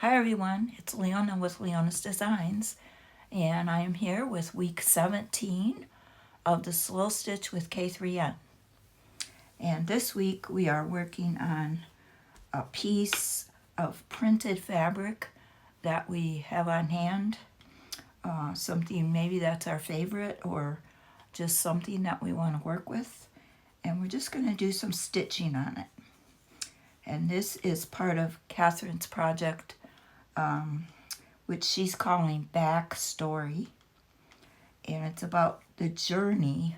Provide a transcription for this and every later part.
Hi everyone, it's Leona with Leona's Designs, and I am here with week 17 of the Slow Stitch with K3N. And this week we are working on a piece of printed fabric that we have on hand, something maybe that's our favorite or just something that we want to work with. And we're just going to do some stitching on it. And this is part of Catherine's project, which she's calling Backstory. And it's about the journey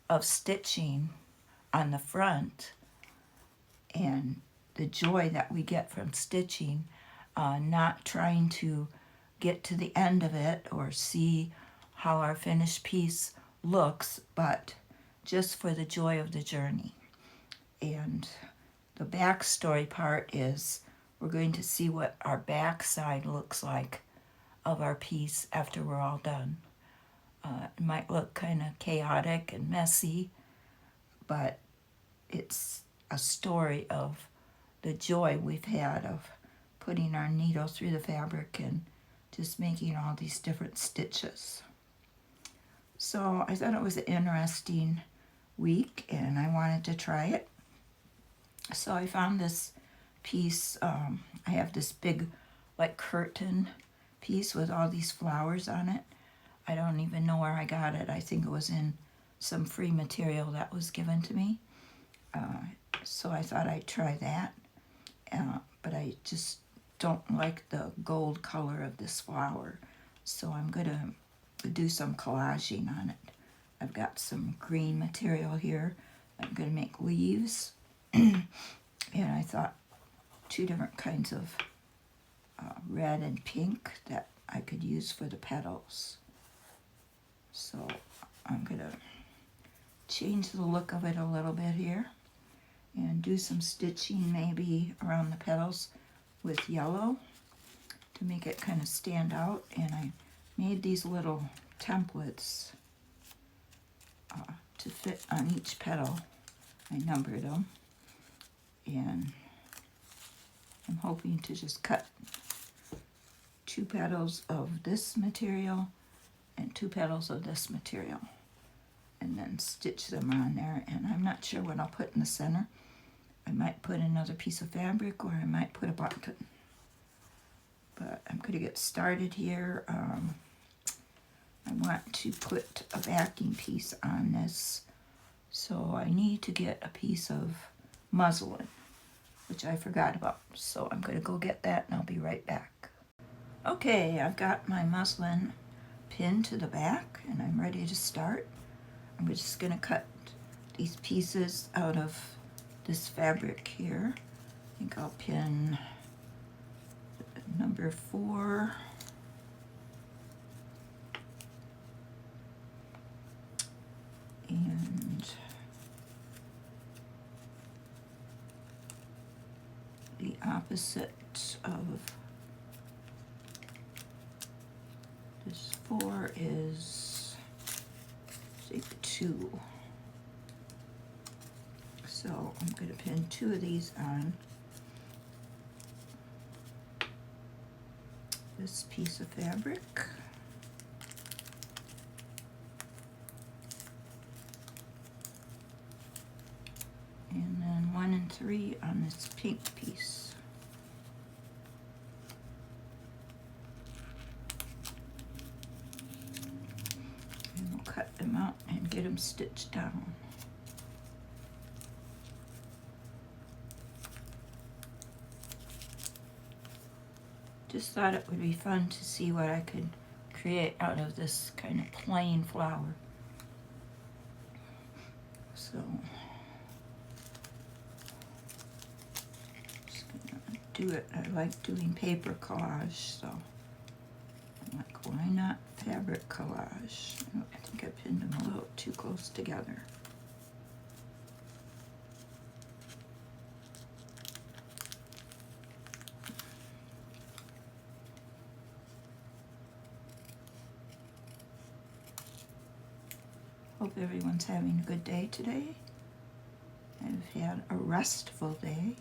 of stitching on the front and the joy that we get from stitching, not trying to get to the end of it or see how our finished piece looks, but just for the joy of the journey. And the backstory part is we're going to see what our backside looks like of our piece after we're all done. It might look kind of chaotic and messy, but it's a story of the joy we've had of putting our needle through the fabric and just making all these different stitches. So I thought it was an interesting week and I wanted to try it. So I found this piece. I have this big like curtain piece with all these flowers on it. I don't even know where I got it. I think it was in some free material that was given to me. So I thought I'd try that. But I just don't like the gold color of this flower. So I'm going to do some collaging on it. I've got some green material here. I'm going to make leaves. And I thought two different kinds of red and pink that I could use for the petals. So I'm going to change the look of it a little bit here and do some stitching maybe around the petals with yellow to make it kind of stand out. And I made these little templates to fit on each petal. I numbered them. And I'm hoping to just cut 2 petals of this material and 2 petals of this material and then stitch them on there. And I'm not sure what I'll put in the center. I might put another piece of fabric or I might put a button. But I'm going to get started here. I want to put a backing piece on this. So I need to get a piece of muslin, which I forgot about. So I'm going to go get that and I'll be right back. Okay, I've got my muslin pinned to the back and I'm ready to start. I'm just going to cut these pieces out of this fabric here. I think I'll pin number 4. And the opposite of this 4 is, say, 2. So I'm going to pin 2 of these on this piece of fabric. And then 1 and 3 on this pink piece. And we'll cut them out and get them stitched down. Just thought it would be fun to see what I could create out of this kind of plain flower. So just gonna do it. I like doing paper collage, so I'm like, why not fabric collage? I think I pinned them a little too close together. Hope everyone's having a good day today. I've had a restful day.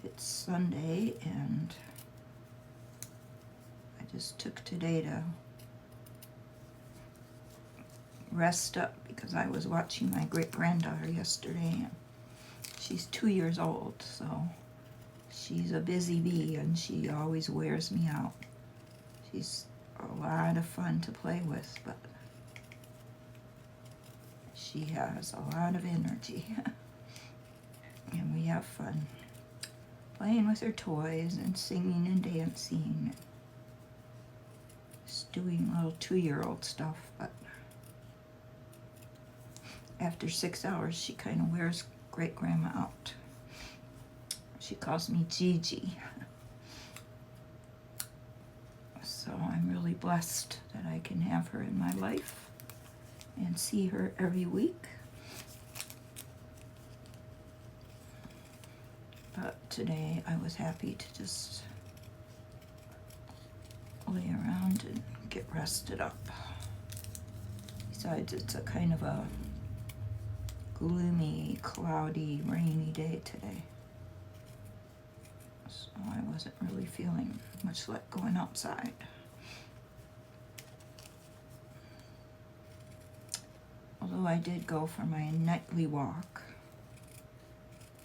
It's Sunday and just took today to rest up because I was watching my great-granddaughter yesterday. And she's 2 years old, so she's a busy bee and she always wears me out. She's a lot of fun to play with, but she has a lot of energy. And we have fun playing with her toys and singing and dancing. Just doing little 2-year-old stuff, but after 6 hours, she kind of wears great-grandma out. She calls me Gigi. So I'm really blessed that I can have her in my life and see her every week. But today I was happy to just lay around and get rested up. Besides, it's a kind of a gloomy, cloudy, rainy day today. So I wasn't really feeling much like going outside. Although I did go for my nightly walk,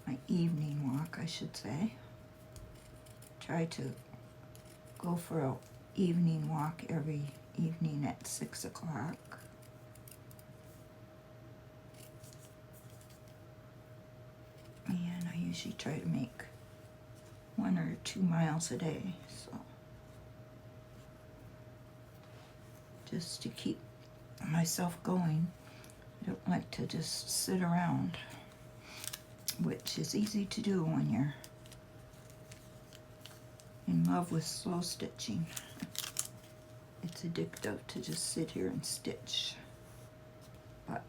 my evening walk, I should say. Try to go for an evening walk every evening at 6 o'clock. And I usually try to make 1 or 2 miles a day, so just to keep myself going. I don't like to just sit around, which is easy to do when you're in love with slow stitching. It's addictive to just sit here and stitch, but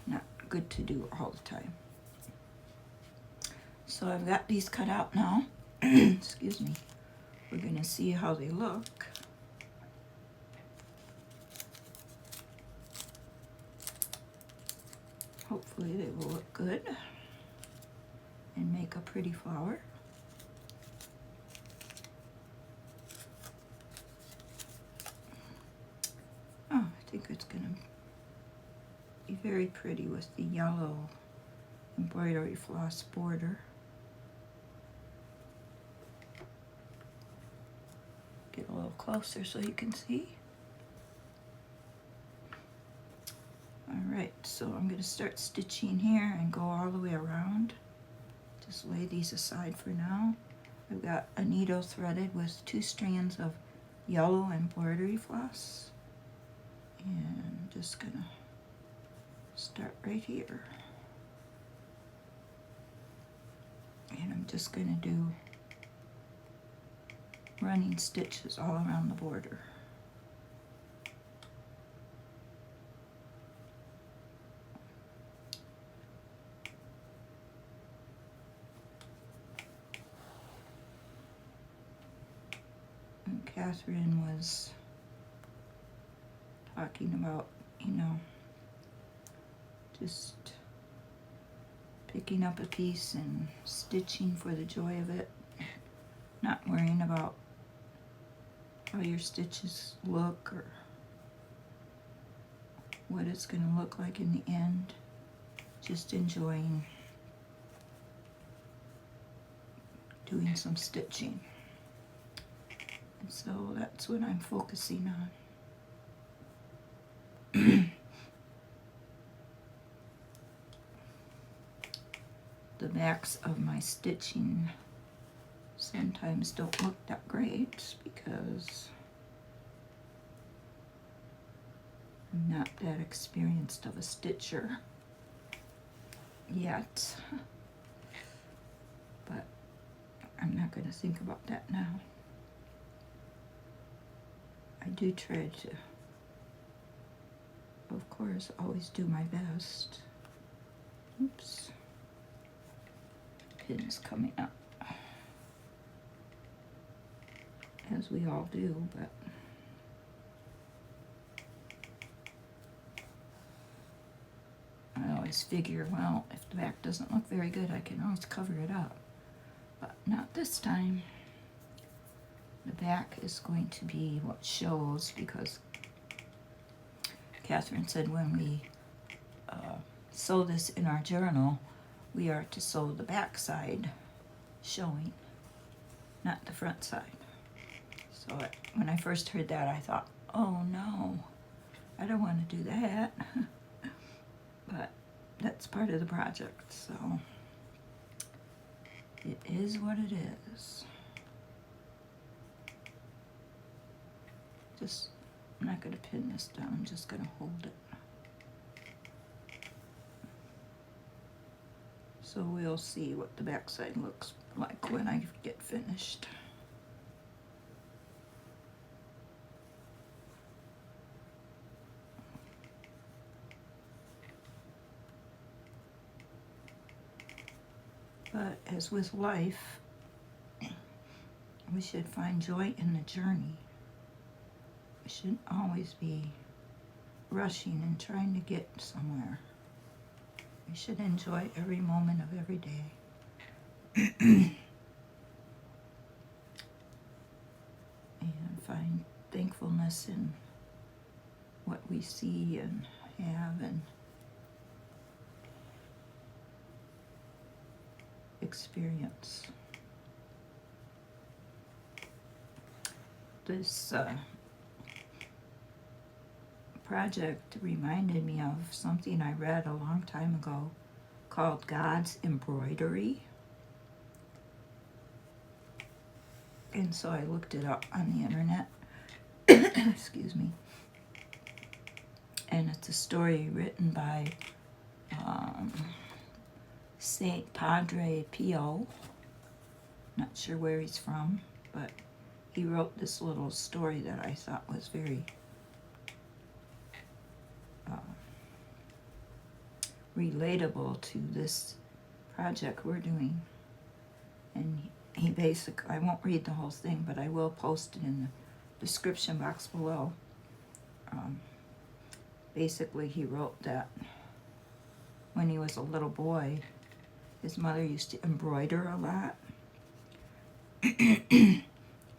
not good to do all the time. So I've got these cut out now. Excuse me. We're going to see how they look. Hopefully they will look good and make a pretty flower. Oh, I think it's going to be very pretty with the yellow embroidery floss border. Get a little closer so you can see. Alright, so I'm going to start stitching here and go all the way around. Just lay these aside for now. I've got a needle threaded with 2 strands of yellow embroidery floss. And I'm just going to start right here. And I'm just going to do running stitches all around the border. And Catherine was talking about, just picking up a piece and stitching for the joy of it, not worrying about how your stitches look or what it's going to look like in the end. Just enjoying doing some stitching. And so that's what I'm focusing on. The backs of my stitching sometimes don't look that great because I'm not that experienced of a stitcher yet, but I'm not going to think about that now. I do try to, of course, always do my best. Oops, pin's coming up, as we all do, but I always figure, well, if the back doesn't look very good, I can always cover it up, but not this time. The back is going to be what shows, because Catherine said when we sew this in our journal, we are to sew the back side showing, not the front side. So when I first heard that, I thought, oh no, I don't want to do that. But that's part of the project, so it is what it is. I'm not going to pin this down, I'm just going to hold it. So we'll see what the backside looks like when I get finished. But as with life, we should find joy in the journey. We shouldn't always be rushing and trying to get somewhere. We should enjoy every moment of every day. And find thankfulness in what we see and have and experience. This project reminded me of something I read a long time ago called God's Embroidery. And so I looked it up on the internet. Excuse me. And it's a story written by Saint Padre Pio. Not sure where he's from, but he wrote this little story that I thought was very relatable to this project we're doing. And he basically, I won't read the whole thing, but I will post it in the description box below. Basically, he wrote that when he was a little boy, his mother used to embroider a lot.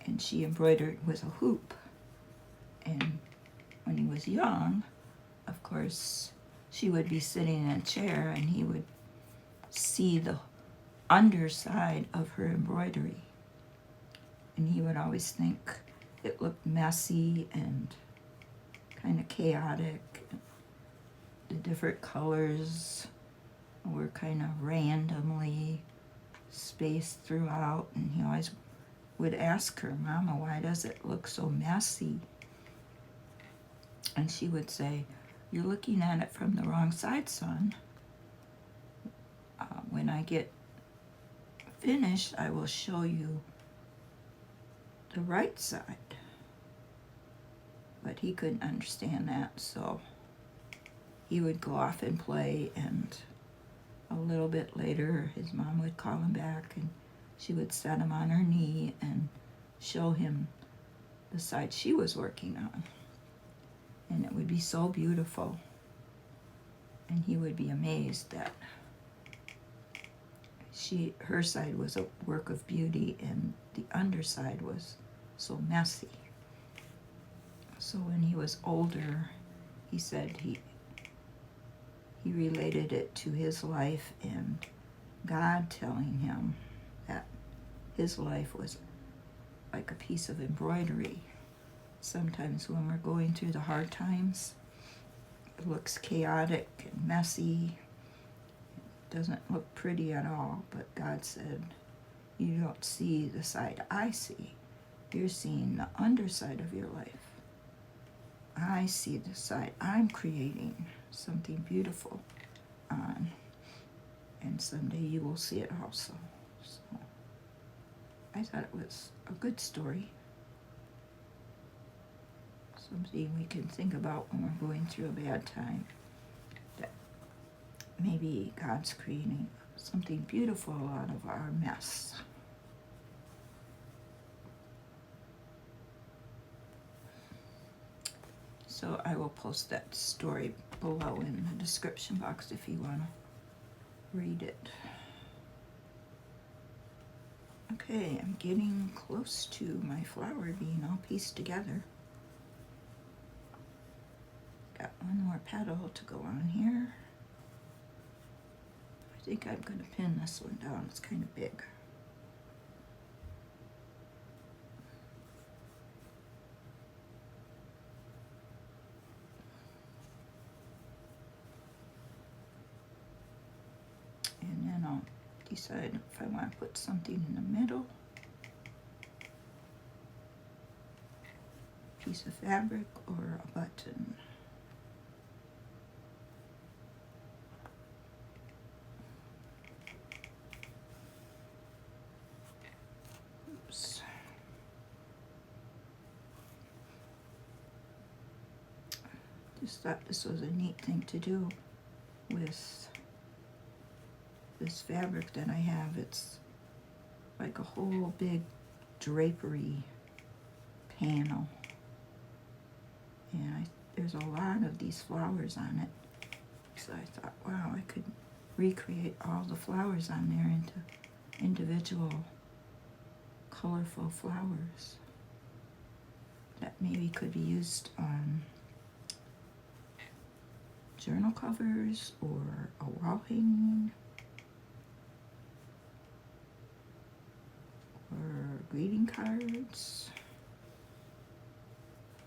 And she embroidered with a hoop. And when he was young, of course, she would be sitting in a chair and he would see the underside of her embroidery. And he would always think it looked messy and kind of chaotic. The different colors were kind of randomly spaced throughout, and he always would ask her, Mama, why does it look so messy? And she would say, you're looking at it from the wrong side, son. When I get finished, I will show you the right side. But he couldn't understand that, so he would go off and play, and a little bit later his mom would call him back and she would set him on her knee and show him the side she was working on. And it would be so beautiful. And he would be amazed that her side was a work of beauty and the underside was so messy. So when he was older, he said he related it to his life and God telling him that his life was like a piece of embroidery. Sometimes when we're going through the hard times, it looks chaotic and messy. It doesn't look pretty at all, but God said, you don't see the side I see. You're seeing the underside of your life. I see the side I'm creating something beautiful on, and someday you will see it also. So I thought it was a good story. Something we can think about when we're going through a bad time. That maybe God's creating something beautiful out of our mess. So I will post that story below in the description box if you want to read it. Okay, I'm getting close to my flower being all pieced together. Got one more petal to go on here. I think I'm going to pin this one down. It's kind of big. And then I'll decide if I want to put something in the middle. Piece of fabric or a button. Oops. Just thought this was a neat thing to do with this fabric that I have. It's like a whole big drapery panel. And there's a lot of these flowers on it. So I thought, wow, I could recreate all the flowers on there into individual colorful flowers that maybe could be used on journal covers or a wall hanging or greeting cards.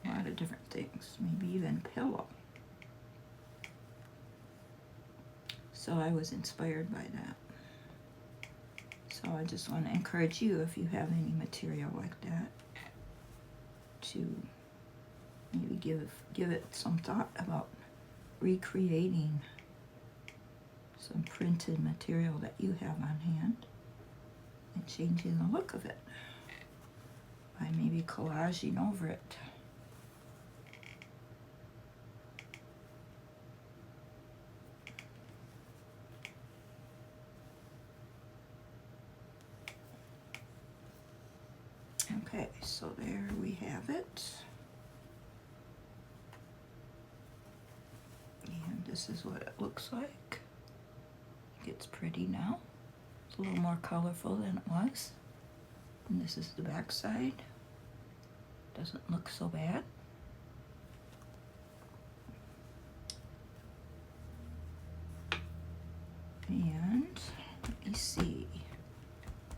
A lot of different things, maybe even a pillow. So I was inspired by that. So I just want to encourage you, if you have any material like that, to maybe give it some thought about recreating some printed material that you have on hand and changing the look of it by maybe collaging over it. Okay, so there we have it. And this is what it looks like. It's pretty now. It's a little more colorful than it was. And this is the back side. Doesn't look so bad. And let me see.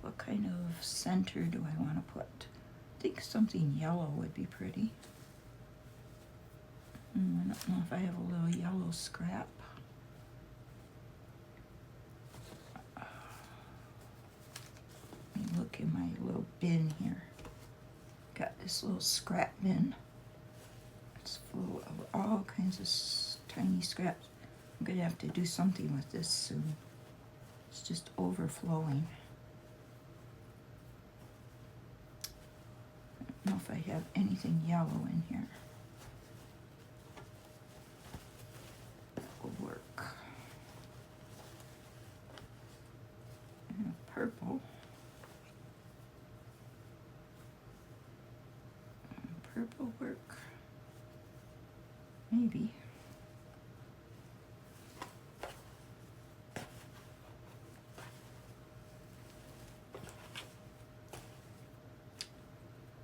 What kind of center do I want to put? I think something yellow would be pretty. I don't know if I have a little yellow scrap. Let me look in my little bin here. Got this little scrap bin. It's full of all kinds of tiny scraps. I'm gonna have to do something with this soon. It's just overflowing. I don't know if I have anything yellow in here. That will work. And purple. Purple work. Maybe.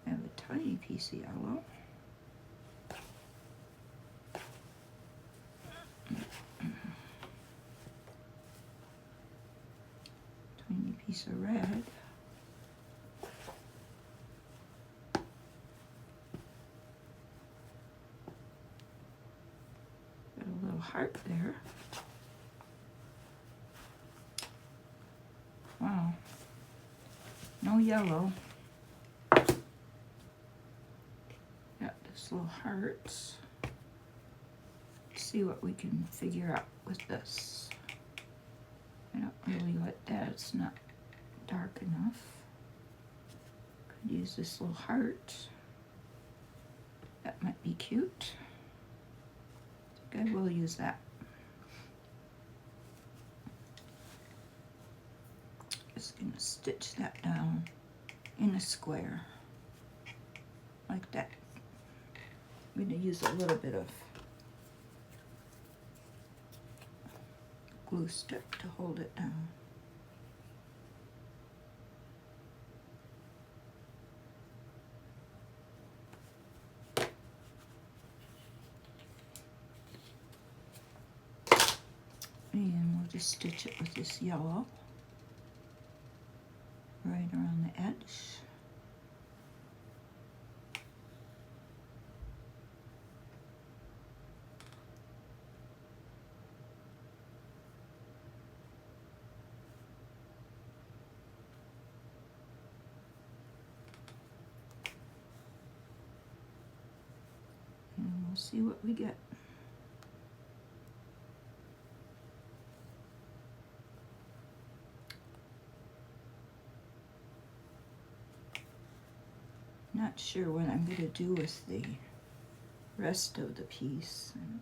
I have a tiny piece of yellow. Tiny piece of red. Got a little heart there. Wow. No yellow. Got this little hearts. Let's see what we can figure out with this. I don't really like that. It's not dark enough. Could use this little heart. That might be cute. I think I will use that. Just gonna stitch that down in a square like that. I'm gonna use a little bit of glue stick to hold it down. And we'll just stitch it with this yellow right around the edge. And we'll see what we get. Not sure what I'm going to do with the rest of the piece. And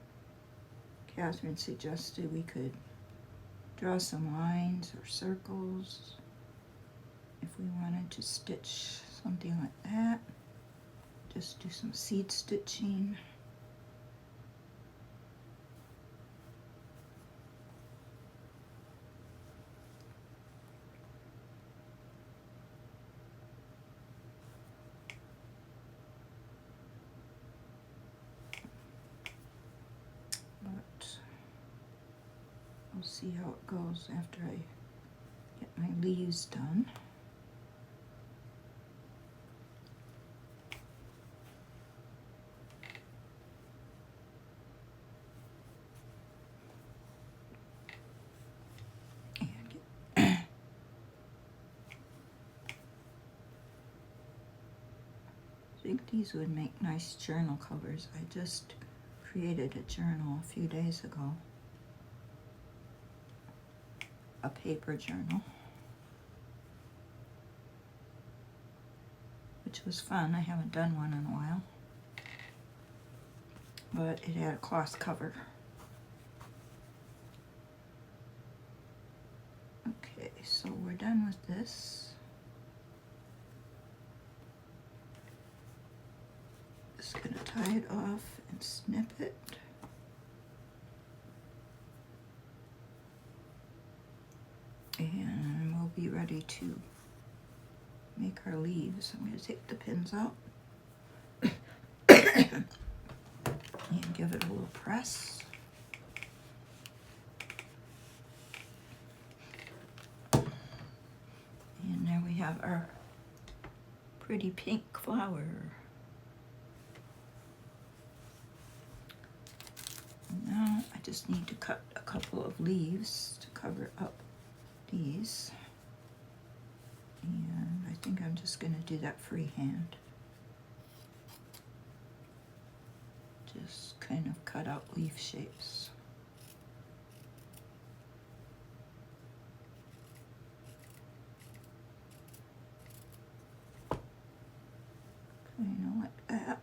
Catherine suggested we could draw some lines or circles if we wanted to stitch something like that. Just do some seed stitching. But we'll see how it goes after I get my leaves done. I think these would make nice journal covers. I just created a journal a few days ago, a paper journal, which was fun. I haven't done one in a while, but it had a cloth cover. Okay, so we're done with this. Just gonna tie it off and snip it. And we'll be ready to make our leaves. I'm gonna take the pins out and give it a little press. And there we have our pretty pink flower. Now I just need to cut a couple of leaves to cover up these. And I think I'm just going to do that freehand. Just kind of cut out leaf shapes. Kind of like that.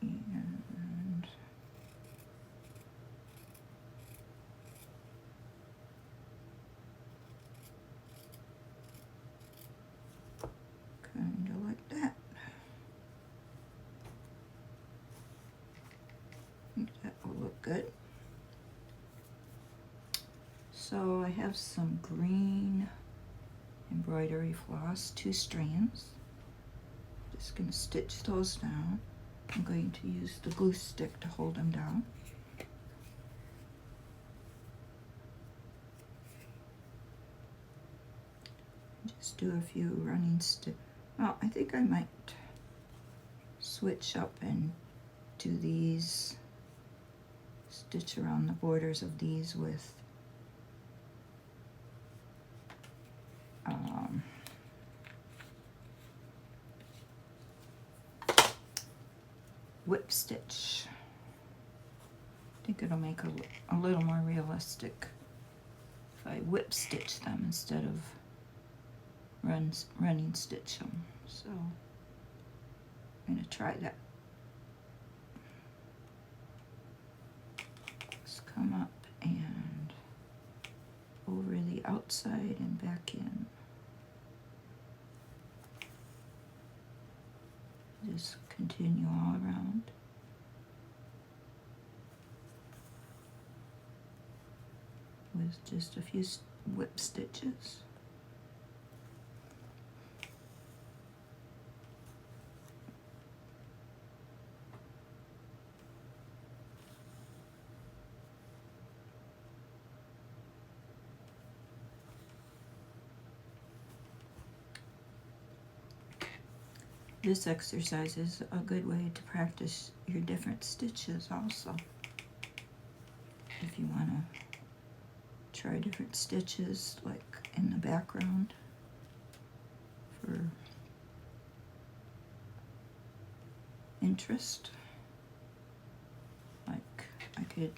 And kind of like that. I think that will look good. So I have some green embroidery floss, 2 strands. Just going to stitch those down. I'm going to use the glue stick to hold them down. Just do a few running stitches. Well, I think I might switch up and do these, stitch around the borders of these with whip stitch. I think it'll make a little more realistic if I whip stitch them instead of running stitch them. So I'm going to try that. Just come up and over the outside and back in. Just continue all around. With just a few whip stitches. This exercise is a good way to practice your different stitches also. If you want to try different stitches, like in the background for interest. Like I could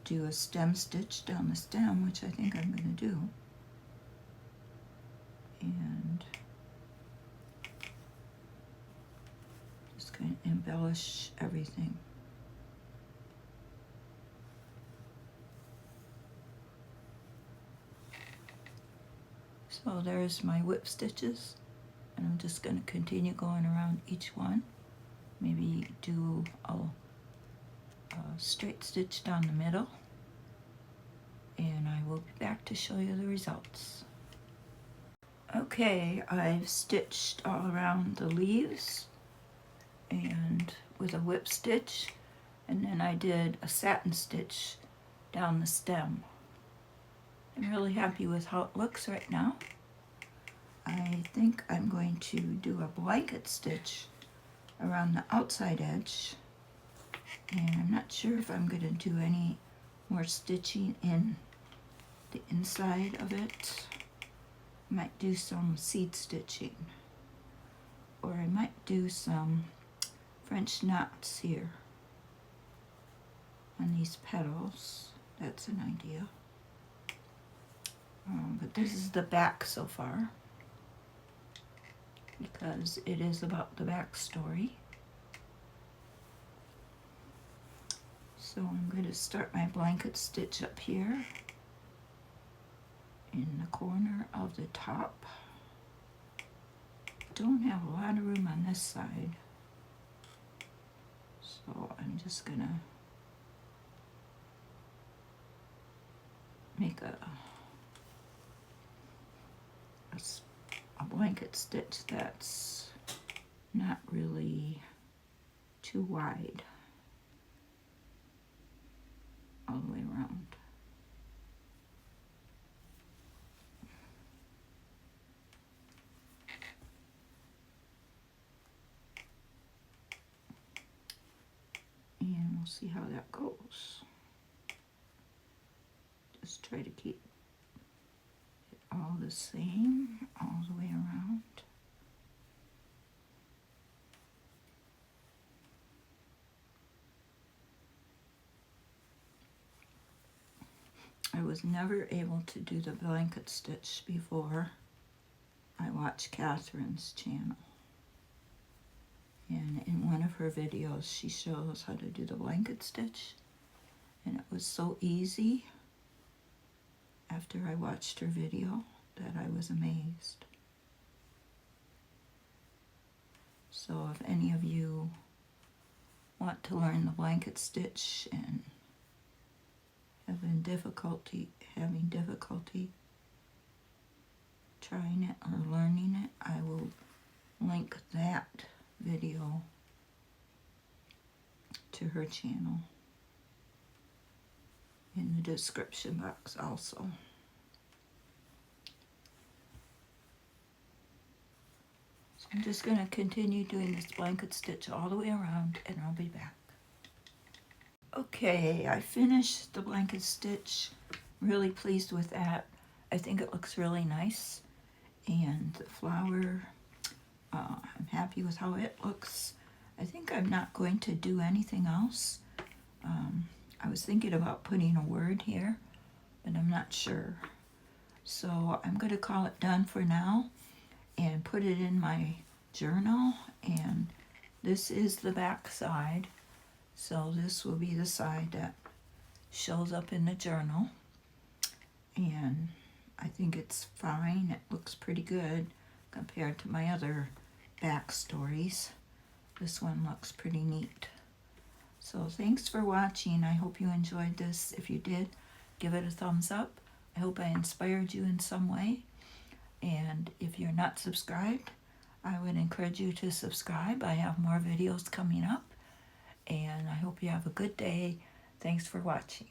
do a stem stitch down the stem, which I think I'm going to do. And just going to embellish everything. So there's my whip stitches, and I'm just going to continue going around each one. Maybe do a straight stitch down the middle, and I will be back to show you the results. Okay, I've stitched all around the leaves and with a whip stitch, and then I did a satin stitch down the stem. I'm really happy with how it looks right now. I think I'm going to do a blanket stitch around the outside edge, and I'm not sure if I'm going to do any more stitching in the inside of it. I might do some seed stitching, or I might do some French knots here on these petals. That's an idea. But this is the back so far, because it is about the backstory. So I'm going to start my blanket stitch up here in the corner of the top. Don't have a lot of room on this side, so I'm just going to make a blanket stitch that's not really too wide all the way around. And we'll see how that goes. Just try to keep it all the same all the way around. I was never able to do the blanket stitch before I watched Catherine's channel. And in one of her videos, she shows how to do the blanket stitch. And it was so easy after I watched her video that I was amazed. So if any of you want to learn the blanket stitch and having difficulty trying it or learning it, I will link that video to her channel in the description box also. So I'm just going to continue doing this blanket stitch all the way around, and I'll be back. Okay, I finished the blanket stitch. Really pleased with that. I think it looks really nice. And the flower, I'm happy with how it looks. I think I'm not going to do anything else. I was thinking about putting a word here, but I'm not sure. So I'm going to call it done for now and put it in my journal. And this is the back side. So this will be the side that shows up in the journal. And I think it's fine. It looks pretty good compared to my other backstories. This one looks pretty neat. So thanks for watching. I hope you enjoyed this. If you did, give it a thumbs up. I hope I inspired you in some way. And if you're not subscribed, I would encourage you to subscribe. I have more videos coming up. And I hope you have a good day. Thanks for watching.